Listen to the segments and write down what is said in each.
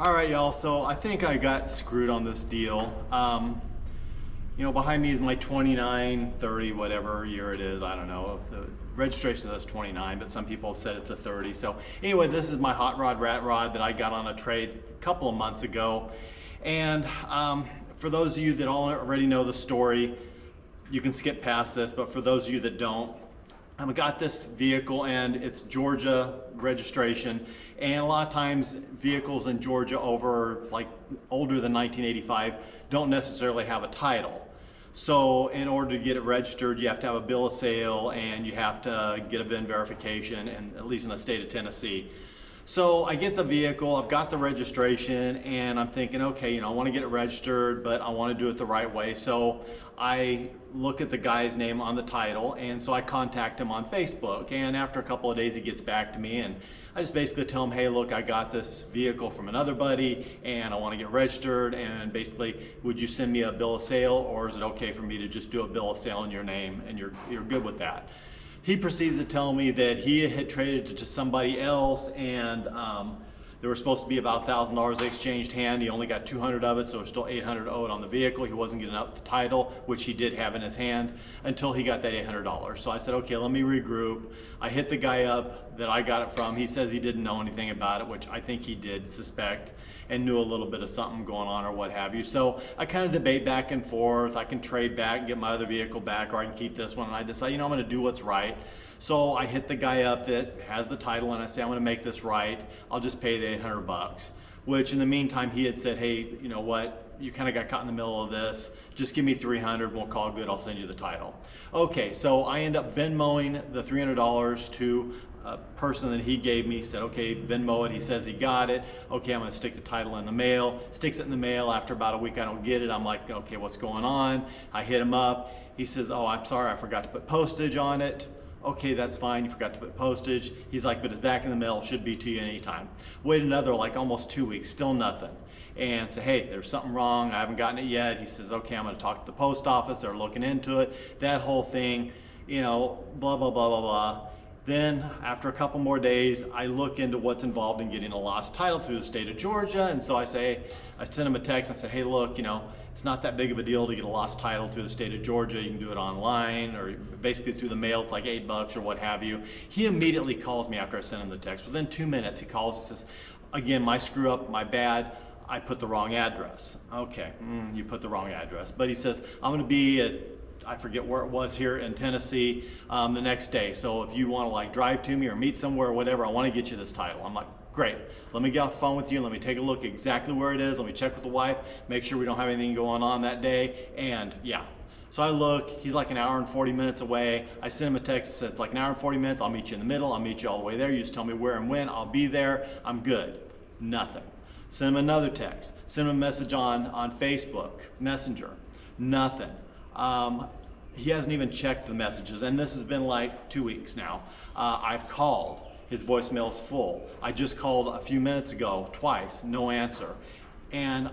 All right, y'all. So I think I got screwed on this deal. Behind me is my 29, 30, whatever year it is. I don't know. The registration says 29, but some people have said it's a 30. So anyway, this is my hot rod rat rod that I got on a trade a couple of months ago. And for those of you that already know the story, you can skip past this. But for those of you that don't, I got this vehicle and it's Georgia registration, and a lot of times vehicles in Georgia older than 1985 don't necessarily have a title. So in order to get it registered, you have to have a bill of sale and you have to get a VIN verification, and at least in the state of Tennessee. So I get the vehicle, I've got the registration, and I'm thinking, okay, I want to get it registered, but I want to do it the right way. So I look at the guy's name on the title, and so I contact him on Facebook. And after a couple of days, he gets back to me, and I just basically tell him, hey, look, I got this vehicle from another buddy, and I want to get registered. And basically, would you send me a bill of sale, or is it okay for me to just do a bill of sale in your name, and you're good with that? He proceeds to tell me that he had traded it to somebody else, and there was supposed to be about $1,000 exchanged hand. He only got 200 of it, so there's still 800 owed on the vehicle. He wasn't getting up the title, which he did have in his hand, until he got that $800. So I said, okay, let me regroup. I hit the guy up that I got it from. He says he didn't know anything about it, which I think he did suspect and knew a little bit of something going on or what have you. So I kind of debate back and forth. I can trade back and get my other vehicle back, or I can keep this one. And I decide, I'm going to do what's right. So I hit the guy up that has the title, and I say, I'm going to make this right. I'll just pay the 800 bucks. Which in the meantime, he had said, hey, you know what? You kind of got caught in the middle of this. Just give me 300. We'll call it good. I'll send you the title. Okay, so I end up Venmoing the $300 to a person that he gave me. Said, okay, Venmo it. He says he got it. Okay, I'm going to stick the title in the mail. Sticks it in the mail. After about a week, I don't get it. I'm like, okay, what's going on? I hit him up. He says, oh, I'm sorry, I forgot to put postage on it. Okay, that's fine, you forgot to put postage. He's like, but it's back in the mail, should be to you anytime. Wait another almost 2 weeks, still nothing. And say, hey, there's something wrong, I haven't gotten it yet. He says, okay, I'm gonna talk to the post office, they're looking into it. That whole thing, blah, blah, blah, blah, blah. Then after a couple more days, I look into what's involved in getting a lost title through the state of Georgia. And so I send him a text and I say, hey, look, it's not that big of a deal to get a lost title through the state of Georgia. You can do it online or basically through the mail. It's like $8 or what have you. He immediately calls me after I send him the text. Within 2 minutes, he calls and says, again, my screw up, my bad. I put the wrong address. Okay, you put the wrong address. But he says, I'm going to be at, I forget where it was, here in Tennessee the next day. So if you want to drive to me or meet somewhere or whatever, I want to get you this title. I'm like, great. Let me get off the phone with you. Let me take a look exactly where it is. Let me check with the wife, make sure we don't have anything going on that day. And yeah. So I look, he's like an hour and 40 minutes away. I send him a text that says it's like an hour and 40 minutes. I'll meet you in the middle. I'll meet you all the way there. You just tell me where and when. I'll be there. I'm good. Nothing. Send him another text. Send him a message on Facebook Messenger. Nothing. He hasn't even checked the messages, and this has been like 2 weeks now. I've called. His voicemail's full. I just called a few minutes ago, twice, no answer. And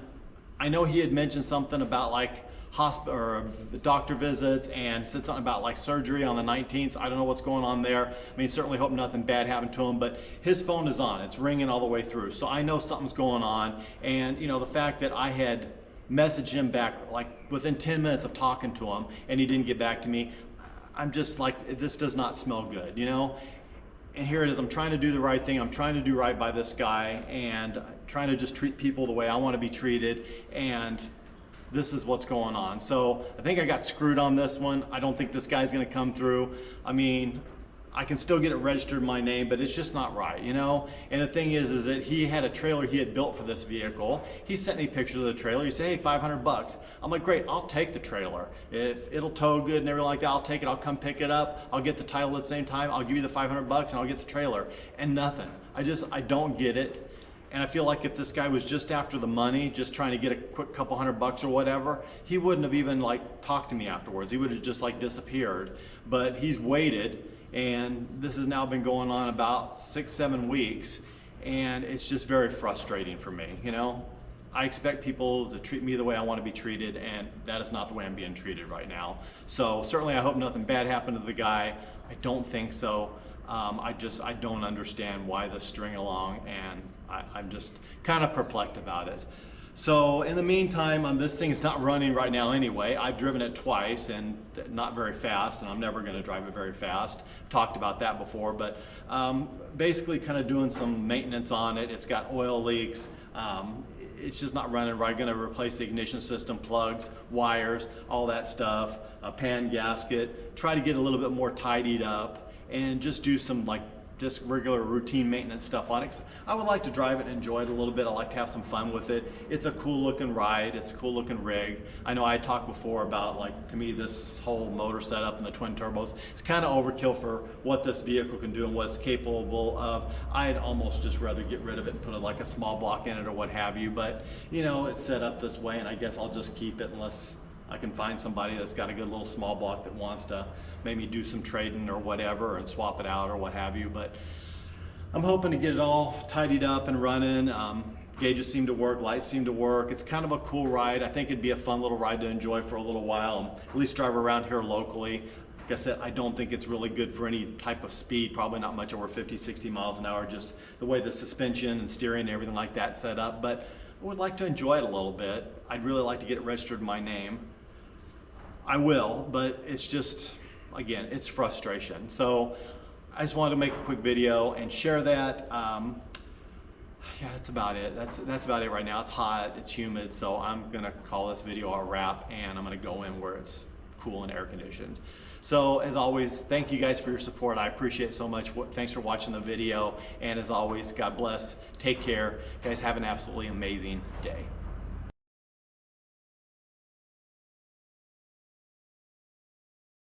I know he had mentioned something about hospital or doctor visits, and said something about surgery on the 19th. I don't know what's going on there. I mean, certainly hope nothing bad happened to him, but his phone is on. It's ringing all the way through. So I know something's going on. And the fact that I had messaged him back within 10 minutes of talking to him and he didn't get back to me, I'm just like, this does not smell good, And here it is, I'm trying to do the right thing. I'm trying to do right by this guy and trying to just treat people the way I want to be treated. And this is what's going on. So I think I got screwed on this one. I don't think this guy's going to come through. I mean, I can still get it registered in my name, but it's just not right, And the thing is that he had a trailer he had built for this vehicle. He sent me pictures of the trailer. He said, hey, 500 bucks. I'm like, great, I'll take the trailer. If it'll tow good and everything like that, I'll take it. I'll come pick it up. I'll get the title at the same time. I'll give you the 500 bucks and I'll get the trailer. And nothing. I don't get it. And I feel like if this guy was just after the money, just trying to get a quick couple $100 or whatever, he wouldn't have even talked to me afterwards. He would have just disappeared. But he's waited. And this has now been going on about 6-7 weeks, and it's just very frustrating for me. I expect people to treat me the way I want to be treated, and that is not the way I'm being treated right now. So certainly I hope nothing bad happened to the guy. I don't think so. I don't understand why this string along, and I'm just kind of perplexed about it. So in the meantime, this thing is not running right now anyway. I've driven it twice and not very fast, and I'm never going to drive it very fast. Talked about that before, but basically kind of doing some maintenance on it. It's got oil leaks. It's just not running right. Going to replace the ignition system, plugs, wires, all that stuff, a pan gasket, try to get a little bit more tidied up, and just do some like just regular routine maintenance stuff on it. I would like to drive it and enjoy it a little bit. I like to have some fun with it. It's a cool looking ride. It's a cool looking rig. I know I talked before about, like, to me this whole motor setup and the twin turbos, it's kind of overkill for what this vehicle can do and what it's capable of. I'd almost just rather get rid of it and put like a small block in it or what have you, but you know, it's set up this way and I guess I'll just keep it unless I can find somebody that's got a good little small block that wants to maybe do some trading or whatever and swap it out or what have you. But I'm hoping to get it all tidied up and running. Gauges seem to work, lights seem to work. It's kind of a cool ride. I think it'd be a fun little ride to enjoy for a little while and at least drive around here locally. Like I said, I don't think it's really good for any type of speed, probably not much over 50, 60 miles an hour, just the way the suspension and steering and everything like that set up. But I would like to enjoy it a little bit. I'd really like to get it registered in my name. I will, but it's just, again, it's frustration. So I just wanted to make a quick video and share that. Yeah, that's about it. That's about it right now. It's hot, it's humid, so I'm gonna call this video a wrap and I'm gonna go in where it's cool and air conditioned. So as always, thank you guys for your support. I appreciate it so much. Thanks for watching the video. And as always, God bless. Take care. You guys have an absolutely amazing day.